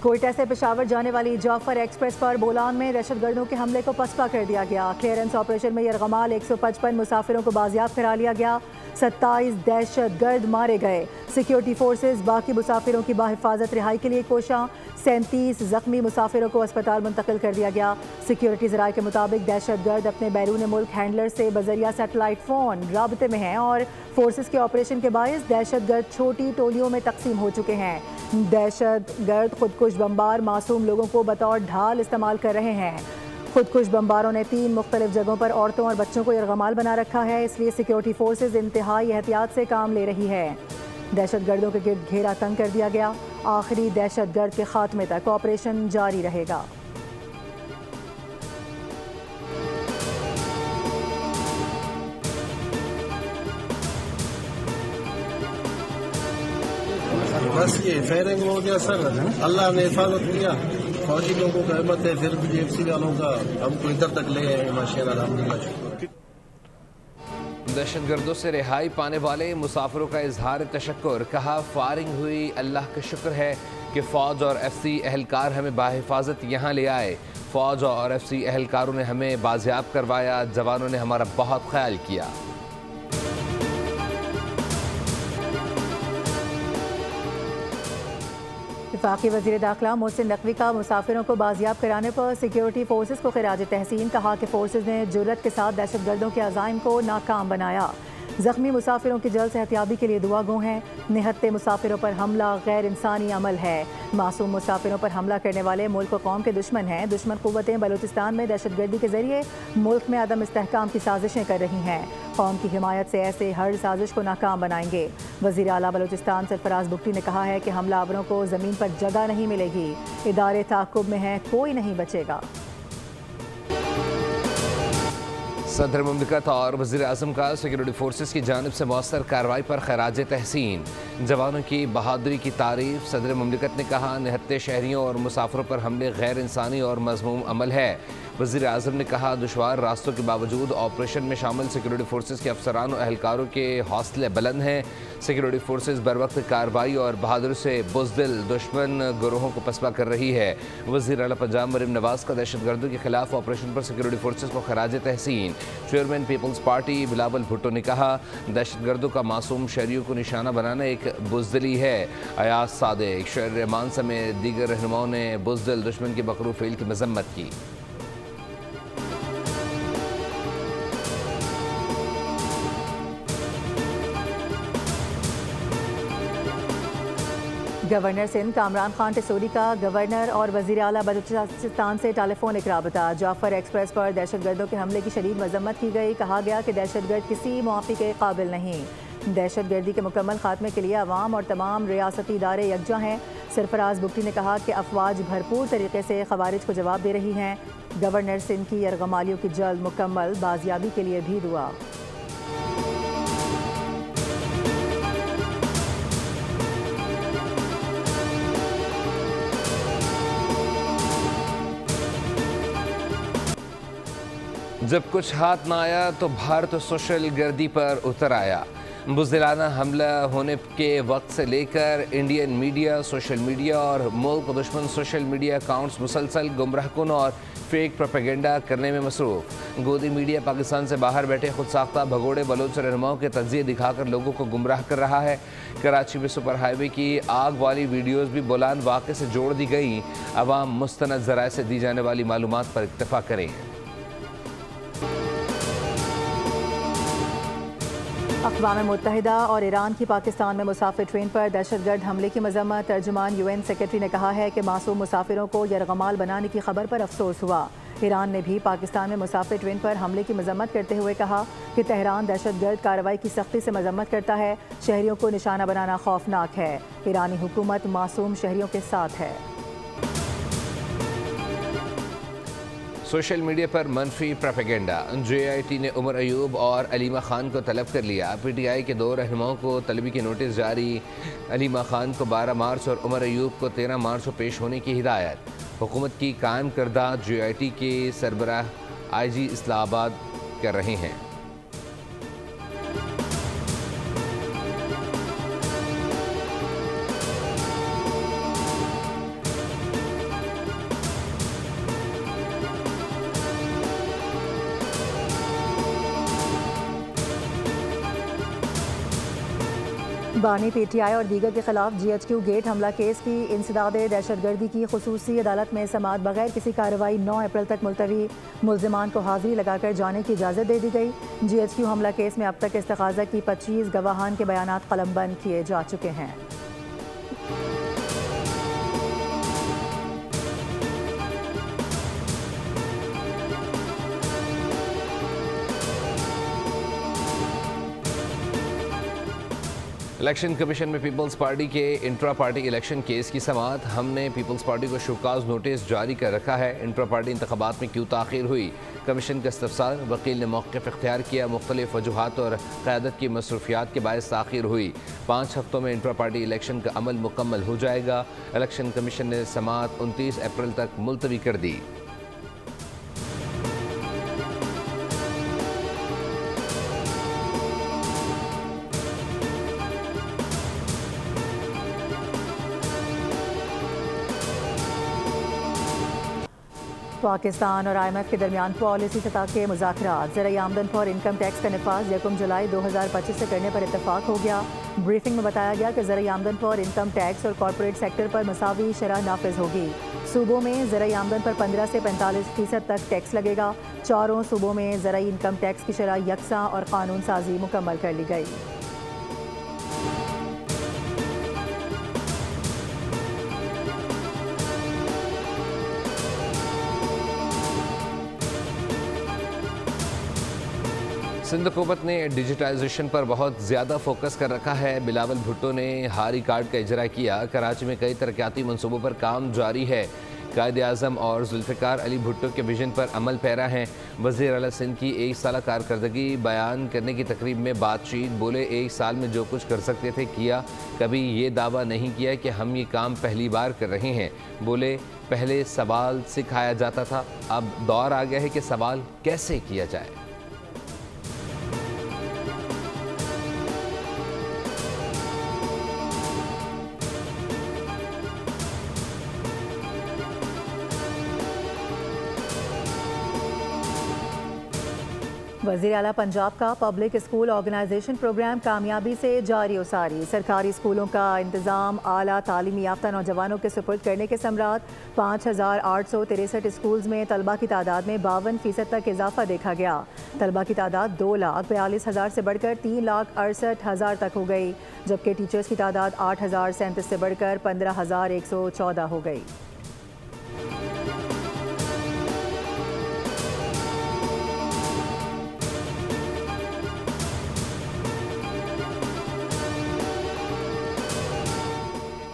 कोयटा से पेशावर जाने वाली जाफर एक्सप्रेस पर बोलान में दहशतगर्दों के हमले को पसपा कर दिया गया। क्लियरेंस ऑपरेशन में यरगमाल 155 मुसाफिरों को बाजियाब करा लिया गया। 27 दहशतगर्द मारे गए। सिक्योरिटी फोर्सेज बाकी मुसाफिरों की बाहिफाजत रिहाई के लिए कोशां। 37 जख्मी मुसाफिरों को अस्पताल मुंतकिल कर दिया गया। सिक्योरिटी ज़राए के मुताबिक दहशतगर्द अपने बैरून मुल्क हैंडलर से बजरिया सैटेलाइट फ़ोन राबते में हैं और फोर्सेज के ऑपरेशन के बायस दहशतगर्द छोटी टोलियों में तकसीम हो चुके हैं। दहशतगर्द खुदकुश बम्बार मासूम लोगों को बतौर ढाल इस्तेमाल कर रहे हैं। खुदकुश बम्बारों ने 3 मुख्तलिफ जगहों पर औरतों और बच्चों को यरगमाल बना रखा है, इसलिए सिक्योरिटी फोर्सेज इंतहाई एहतियात से काम ले रही है। दहशतगर्दों के गिर्द घेरा तंग कर दिया गया। आखिरी दहशतगर्द के खात्मे तक ऑपरेशन जारी रहेगा। बस ये फायरिंग हो गया सर, अल्लाह ने हिफाजत किया। फौजी लोगों का हिम्मत है, फिर भी एफसी वालों का हमको इधर तक ले आए माशाअल्लाह, अल्हम्दुलिल्लाह। दहशतगर्दों से रिहाई पाने वाले मुसाफिरों का इजहार तशक्कुर। कहा फायरिंग हुई, अल्लाह का शुक्र है कि फ़ौज और एफसी एहलकार हमें बाहिफाजत यहाँ ले आए। फ़ौज और एफसी एहलकारों ने हमें बाजियाब करवाया। जवानों ने हमारा बहुत ख्याल किया। वफाकी वज़ीर दाखिला मोहसिन नकवी का मुसाफिरों को बाजियाब कराने पर सिक्योरिटी फोर्सेज को खिराज तहसीन। कहा कि फोर्सेज ने जुर्रत के साथ दहशतगर्दों के अज़ाइम को नाकाम बनाया। जख्मी मुसाफिरों की जल्द सेहतियाबी के लिए दुआ गो हैं। निहत्ते मुसाफिरों पर हमला गैर इंसानी अमल है। मासूम मुसाफिरों पर हमला करने वाले मुल्क व कौम के दुश्मन हैं। दुश्मन क़ुव्वतें बलूचिस्तान में दहशतगर्दी के जरिए मुल्क में अदम इस्तेहकाम की साजिशें कर रही हैं। कौम की हिमायत से ऐसे हर साजिश को नाकाम बनाएंगे। वज़ीर आला बलूचिस्तान सरफराज बुगटी ने कहा है कि हमलावरों को ज़मीन पर जगह नहीं मिलेगी। इदारे ताक़ुब में हैं, कोई नहीं बचेगा। सदर मुमलिकत और वज़ीर आज़म का सिक्योरिटी फोर्सेस की जानिब से मौसर कार्रवाई पर खराज तहसीन। जवानों की बहादुरी की तारीफ। सदर मुमलिकत ने कहा निहत्ते शहरियों और मुसाफिरों पर हमले गैर इंसानी और मज़मूम अमल है। वज़ीर आज़म ने कहा दुश्वार रास्तों के बावजूद ऑपरेशन में शामिल सिक्योरिटी फोर्सेस के अफसरान और एहलकारों के हौसले बुलंद हैं। सिक्योरिटी फोर्सेस बर वक्त कार्रवाई और बहादुरी से बुज़दिल दुश्मन गिरोहों को पसपा कर रही है। वज़ीर आला पंजाब मरीम नवाज़ का दहशतगर्दों के खिलाफ ऑपरेशन पर सिक्योरिटी फोर्सेस को खराज तहसीन। चेयरमैन पीपल्स पार्टी बिलावल भुट्टो ने कहा दहशतगर्दों का मासूम शहरियों को निशाना बनाना एक बुज़दिली है। अयाज सादिक, शहर रहमान समेत दीगर रहनुमाओं ने बुज़दिल दुश्मन के बकरू फेल की मजम्मत की। गवर्नर सिंध कामरान खान टिसोरी का गवर्नर और वज़ीर आला बलूचिस्तान से टेलीफोनिक राबता। जाफर एक्सप्रेस पर दहशतगर्दों के हमले की शदीद मजम्मत की गई। कहा गया कि दहशतगर्द किसी मुआफ़ी के काबिल नहीं। दहशतगर्दी के मुकम्मल खात्मे के लिए अवाम और तमाम रियासती इदारे यकजा हैं। सरफराज बुगटी ने कहा कि अफवाज भरपूर तरीके से खवारिज को जवाब दे रही हैं। गवर्नर सिंध की यरगमालियों की जल्द मुकम्मल बाजियाबी के लिए भी दुआ। जब कुछ हाथ ना आया तो भारत सोशल गर्दी पर उतर आया। बुज़दिलाना हमला होने के वक्त से लेकर इंडियन मीडिया, सोशल मीडिया और मुल्क दुश्मन सोशल मीडिया अकाउंट्स मुसलसल गुमराहकुन और फेक प्रोपेगेंडा करने में मसरूफ़। गोदी मीडिया पाकिस्तान से बाहर बैठे खुद साख्ता भगोड़े बलोच रहनुमाओं के तज्ज़िये दिखाकर लोगों को गुमराह कर रहा है। कराची में सुपर हाईवे की आग वाली वीडियोज़ भी बोलान वाक़े से जोड़ दी गई। अवाम मुस्तनद ज़राए से दी जाने वाली मालूमात पर इत्तफ़ा करें। अक़वाम मुत्तहिदा और ईरान की पाकिस्तान में मुसाफिर ट्रेन पर दहशतगर्द हमले की मजम्मत। तर्जुमान UN सेक्रेटरी ने कहा है कि मासूम मुसाफिरों को यरगमाल बनाने की खबर पर अफसोस हुआ। ईरान ने भी पाकिस्तान में मुसाफिर ट्रेन पर हमले की मजम्मत करते हुए कहा कि तेहरान दहशतगर्द कार्रवाई की सख्ती से मजम्मत करता है। शहरियों को निशाना बनाना खौफनाक है। ईरानी हुकूमत मासूम शहरियों के साथ है। सोशल मीडिया पर मनफी प्रोपेगेंडा। JIT ने उमर अयूब और अलीमा खान को तलब कर लिया। PTI के 2 रहनुमाओं को तलबी के नोटिस जारी। अलीमा खान को 12 मार्च और उमर अयूब को 13 मार्च को पेश होने की हिदायत। हुकूमत की कायम करदा JIT के सरबराह IG इस्लामाबाद कर रहे हैं। बानी PTI और दीगर के खिलाफ GHQ गेट हमला केस की इंसदाद दहशतगर्दी की खुसूसी अदालत में समाअत बगैर किसी कार्रवाई 9 अप्रैल तक मुलतवी। मुल्जिमान को हाजिरी लगाकर जाने की इजाज़त दे दी गई। GHQ हमला केस में अब तक इस्तग़ाज़ा की 25 गवाहान के बयानात कलमबंद किए जा चुके हैं। इलेक्शन कमीशन में पीपल्स पार्टी के इंट्रा पार्टी इलेक्शन केस की समाअत। हमने पीपल्स पार्टी को शोकाज नोटिस जारी कर रखा है। इंट्रा पार्टी इंतखाबात में क्यों ताख़ीर हुई, कमीशन का इस्तफसार। वकील ने मौक़िफ़ इख्तियार किया। मुख्तलिफ वजूहात और क़यादत की मसरूफियात के बायस ताख़ीर हुई। 5 हफ्तों में इंट्रा पार्टी इलेक्शन का अमल मुकम्मल हो जाएगा। इलेक्शन कमीशन ने समाअत 29 अप्रैल तक मुलतवी कर दी। पाकिस्तान और IMF के दरमियान पॉलिसी सतह के मुज़ाकरात। ज़राई आमदन पर इनकम टैक्स का नफाज 1 जुलाई 2025 से करने पर इत्तफाक हो गया। ब्रीफिंग में बताया गया कि ज़राई आमदन पर इनकम टैक्स और कॉरपोरेट सेक्टर पर मसावी शरह नाफिज होगी। सूबों में ज़राई आमदन पर 15 से 45% तक टैक्स लगेगा। चारों सूबों में ज़राई इनकम टैक्स की शरह यकसा और कानून साजी मुकम्मल कर ली गई। सिंध हुकूमत ने डिजिटाइजेशन पर बहुत ज़्यादा फोकस कर रखा है। बिलावल भुट्टो ने हारी कार्ड का इजरा किया। कराची में कई तरक्याती मनसूबों पर काम जारी है। कायद-ए-आज़म और जुल्फ़िकार अली भुट्टो के विजन पर अमल पैरा हैं। वज़ीर आला सिंध की 1 साल कारकर्दगी बयान करने की तकरीब में बातचीत। बोले 1 साल में जो कुछ कर सकते थे किया। कभी ये दावा नहीं किया कि हम ये काम पहली बार कर रहे हैं। बोले पहले सवाल सिखाया जाता था, अब दौर आ गया है कि सवाल कैसे किया जाए। वज़ीर आला पंजाब का पब्लिक स्कूल ऑर्गेनाइजेशन प्रोग्राम कामयाबी से जारी उसारी। सरकारी स्कूलों का इंतज़ाम आला तालीमी याफ्ता नौजवानों के सुपुर्द करने के समरात। 5863 स्कूल्स में तलबा की तादाद में 52% तक इजाफा देखा गया। तलबा की तादाद 2,42,000 से बढ़कर 3,68,000 तक हो गई, जबकि टीचर्स की तादाद 8,037 से बढ़कर 15,114 हो गई।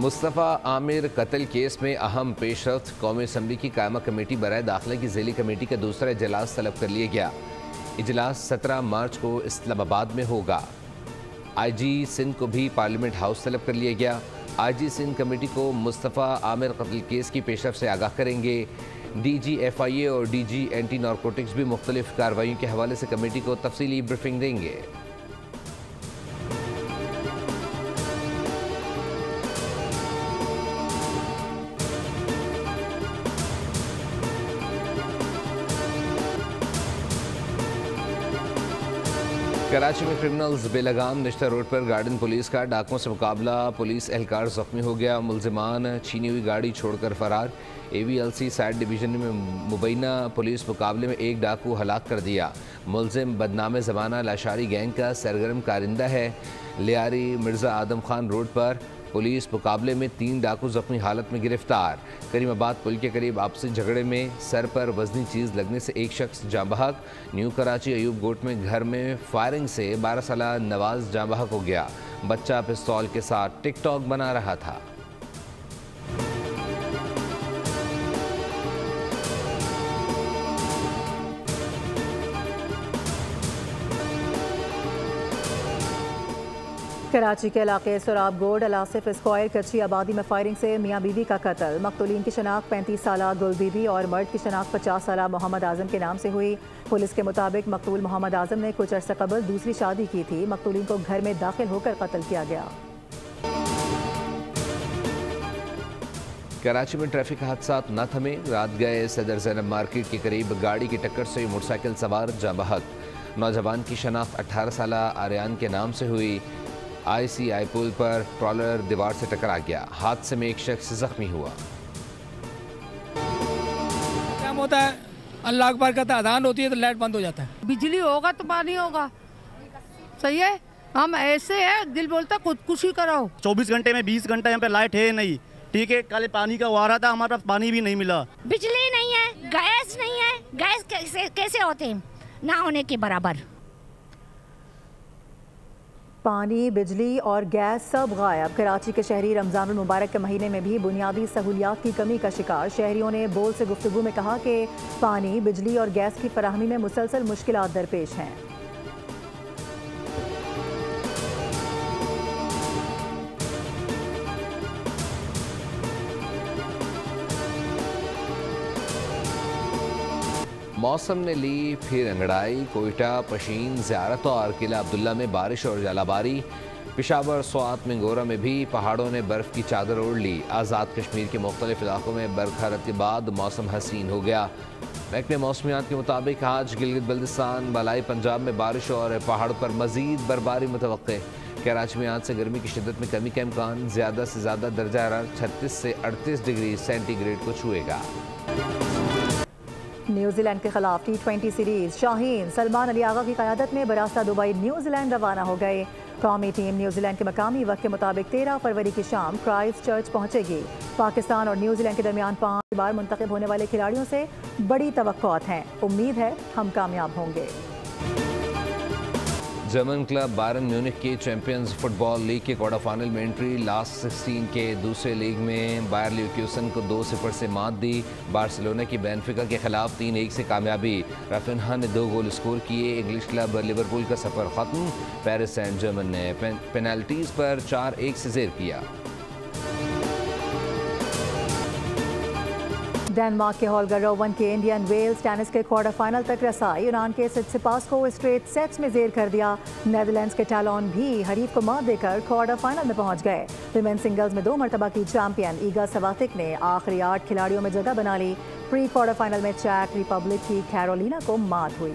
मुस्तफ़ा आमिर कत्ल केस में अहम पेशरफ्त। कौमी असम्बली की कायमा कमेटी बराए दाखिला की ज़िली कमेटी का दूसरा इजलास तलब कर लिया गया। इजलास 17 मार्च को इस्लामाबाद में होगा। IG सिंध को भी पार्लियामेंट हाउस तलब कर लिया गया। IG सिंध कमेटी को मुस्तफ़ा आमिर कत्ल केस की पेशरफ से आगाह करेंगे। DG FIA और DG एंटी नारकोटिक्स भी मुख्तलिफ कार्रवाइयों के हवाले से कमेटी को तफसीली ब्रीफिंग देंगे। कराची में क्रिमिनल्स बेलगाम निश्ता रोड पर गार्डन पुलिस का डाकुओं से मुकाबला। पुलिस एहलकार जख्मी हो गया। मुल्जिमान छीनी हुई गाड़ी छोड़कर फरार। AVLC साइड डिवीजन में मुबैना पुलिस मुकाबले में एक डाकू हलाक कर दिया। मुल्जिम बदनाम ज़माना लाशारी गैंग का सरगर्म कारिंदा है। लियारी मिर्ज़ा आदम खान रोड पर पुलिस मुकाबले में 3 डाकू जख्मी हालत में गिरफ्तार। करीमाबाद पुल के करीब आपसी झगड़े में सर पर वजनी चीज़ लगने से एक शख्स जाँ बहक। न्यू कराची अयूब गोट में घर में फायरिंग से 12 साल नवाज जाँ बहक हो गया। बच्चा पिस्तौल के साथ टिकटॉक बना रहा था। कराची के इलाके सुराब गोड अलासिफ स्क्वायर कच्ची आबादी में फायरिंग से मियाँ बीवी का कत्ल। मकतूलीन की शनाख्त 35 साल गुल बीबी और मर्द की शनाख्त 50 साल मोहम्मद आजम के नाम से हुई। पुलिस के मुताबिक मकतूल मोहम्मद आजम ने कुछ अरसे कबल दूसरी शादी की थी। मकतूलीन को घर में दाखिल होकर कत्ल किया गया। कराची में ट्रैफिक हादसा न थमे। रात गए सदर ज़ैनब मार्केट के करीब गाड़ी की टक्कर से मोटरसाइकिल सवार जाँ बहक। नौजवान की शनाख्त 18 साल आर्यान के नाम से हुई। ICI पुल पर ट्रॉलर दीवार से टकरा गया। हादसे में एक शख्स जख्मी हुआ। क्या होता है, अल्लाह अकबर कहता है, अजान होती है तो लाइट बंद हो जाता है। बिजली होगा तो पानी होगा, सही है। हम ऐसे है, दिल बोलता खुदकुशी कराओ। 24 घंटे में 20 घंटा यहाँ पे लाइट है नहीं, ठीक है। कल पानी का वारा था, हमारे पास पानी भी नहीं मिला। बिजली नहीं है, गैस नहीं है, गैस कैसे होते हैं, ना होने के बराबर। पानी, बिजली और गैस सब गायब। कराची के शहरी रमजानुल मुबारक के महीने में भी बुनियादी सहूलियात की कमी का शिकार। शहरियों ने बोल से गुफ्तगू में कहा कि पानी, बिजली और गैस की फराहमी में मुसलसल मुश्किलात दरपेश हैं। मौसम ने ली फिर अंगड़ाई। कोयटा, पशीन, ज़ियारत और किला अब्दुल्ला में बारिश और जलाबारी। पेशावर, स्वात, मिंगोरा में भी पहाड़ों ने बर्फ़ की चादर ओढ़ ली। आज़ाद कश्मीर के मुख्तलिफ इलाकों में बरखा के बाद मौसम हसीन हो गया। महकमे मौसमियात के मुताबिक आज गिलगित बल्तिस्तान, बलाई पंजाब में बारिश और पहाड़ों पर मज़ीद बर्फबारी मुतवक्के। कराची में आज से गर्मी की शिद्दत में कमी का इम्कान। ज़्यादा से ज़्यादा दर्जा हरारत 36 से 38 डिग्री सेंटीग्रेड को छुएगा। न्यूजीलैंड के खिलाफ T20 सीरीज शाहीन सलमान अली आगा की क़यादत में बरास्ता दुबई न्यूजीलैंड रवाना हो गए। कौमी टीम न्यूजीलैंड के मकामी वक्त के मुताबिक 13 फरवरी की शाम क्राइस्ट चर्च पहुंचेगी। पाकिस्तान और न्यूजीलैंड के दरमियान 5 बार मुंतखब होने वाले खिलाड़ियों से बड़ी तवक्कुआत हैं। उम्मीद है हम कामयाब होंगे। जर्मन क्लब बायरन म्यूनिख की चैंपियंस फुटबॉल लीग के क्वार्टर फाइनल में एंट्री। लास्ट 16 के दूसरे लीग में बायर लीवरकुसन को 2-0 से मात दी। बार्सिलोना की बेनफिका के खिलाफ 3-1 से कामयाबी। राफिन्हा ने 2 गोल स्कोर किए। इंग्लिश क्लब लिवरपूल का सफर खत्म। पेरिस सेंट जर्मन ने पेनल्टीज पर 4-1 से ज़ेर किया। डेनमार्क के होल्गर रोवन की इंडियन वेल्स टेनिस के क्वार्टर फाइनल तक रसाई। यूनान के सिट्सिपास को स्ट्रेट सेट्स में जेर कर दिया। नेदरलैंड्स के टैलोन भी हरीफ को मात देकर क्वार्टर फाइनल में पहुंच गए। विमेन सिंगल्स में 2 मरतबा की चैंपियन ईगा सवातिक ने आखिरी 8 खिलाड़ियों में जगह बना ली। प्री क्वार्टर फाइनल में चेक रिपब्लिक की कैरोलिना को मात हुई।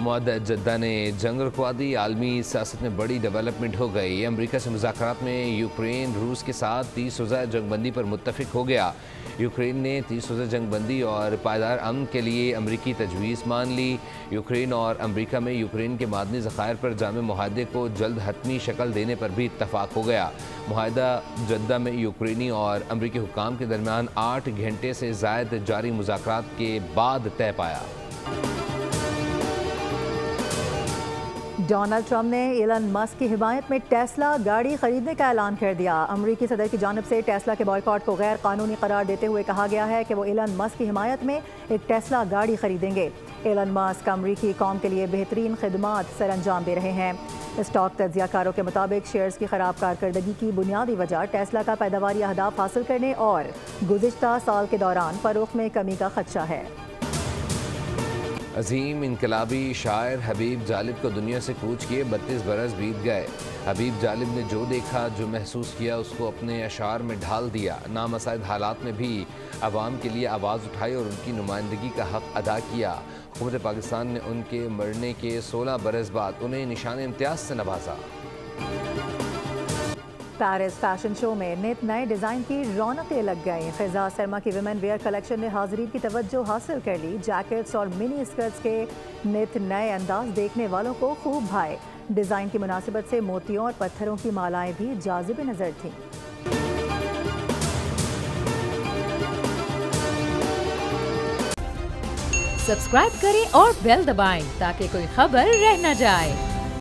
मुअद्दद जद्दा ने जंग रुकवा दी। आलमी सियासत में बड़ी डेवलपमेंट हो गई। अमरीका से मुज़ाकरात में यूक्रेन रूस के साथ 30 रोज़ा जंगबंदी पर मुत्तफिक हो गया। यूक्रेन ने 30 रोज़ा जंगबंदी और पायदार अमन के लिए अमरीकी तजवीज़ मान ली। यूक्रेन और अमरीका में यूक्रेन के मादनी ज़खायर पर जामे मुआहदे को जल्द हतमी शक्ल देने पर भी इत्तफाक हो गया। मुआहदा जद्दा में यूक्रेनी और अमरीकी हुक्काम के दरमियान 8 घंटे से ज़ायद जारी मुज़ाकरात के बाद तय पाया। डोनाल्ड ट्रंप ने एलन मस्क की हिमायत में टेस्ला गाड़ी खरीदने का ऐलान कर दिया। अमरीकी सदर की जानिब से टेस्ला के बॉयकॉट को गैर कानूनी करार देते हुए कहा गया है कि वो एलन मस्क की हिमायत में एक टेस्ला गाड़ी खरीदेंगे। एलन मस्क अमरीकी कौम के लिए बेहतरीन खिदमात सर अंजाम दे रहे हैं। स्टॉक तज्जियाकारों के मुताबिक शेयर्स की खराब कारकर्दगी की बुनियादी वजह टेस्ला का पैदावारी अहदाफ हासिल करने और गुज़िश्ता साल के दौरान फरोख्त में कमी का खदशा है। अजीम इनकलाबी शायर हबीब जालिब को दुनिया से कूच किए 32 बरस बीत गए। हबीब जालिब ने जो देखा, जो महसूस किया, उसको अपने अशार में ढाल दिया। नामसाइद हालात में भी आवाम के लिए आवाज़ उठाई और उनकी नुमाइंदगी का हक अदा किया। हुकूमत पाकिस्तान ने उनके मरने के 16 बरस बाद उन्हें निशान इम्तियाज से नवाजा। पेरिस फैशन शो में नित नए डिज़ाइन की रौनकें लग गई। ख़िज़ा सरमा की विमेन वेयर कलेक्शन ने हाज़रीन की तवज्जो हासिल कर ली। जैकेट्स और मिनी स्कर्ट्स के नित नए अंदाज देखने वालों को खूब भाए। डिज़ाइन की मुनासिबत से मोतियों और पत्थरों की मालाएं भी जाज़िब नज़र थीं। सब्सक्राइब करें और बेल दबाएं ताकि कोई खबर रह न जाए।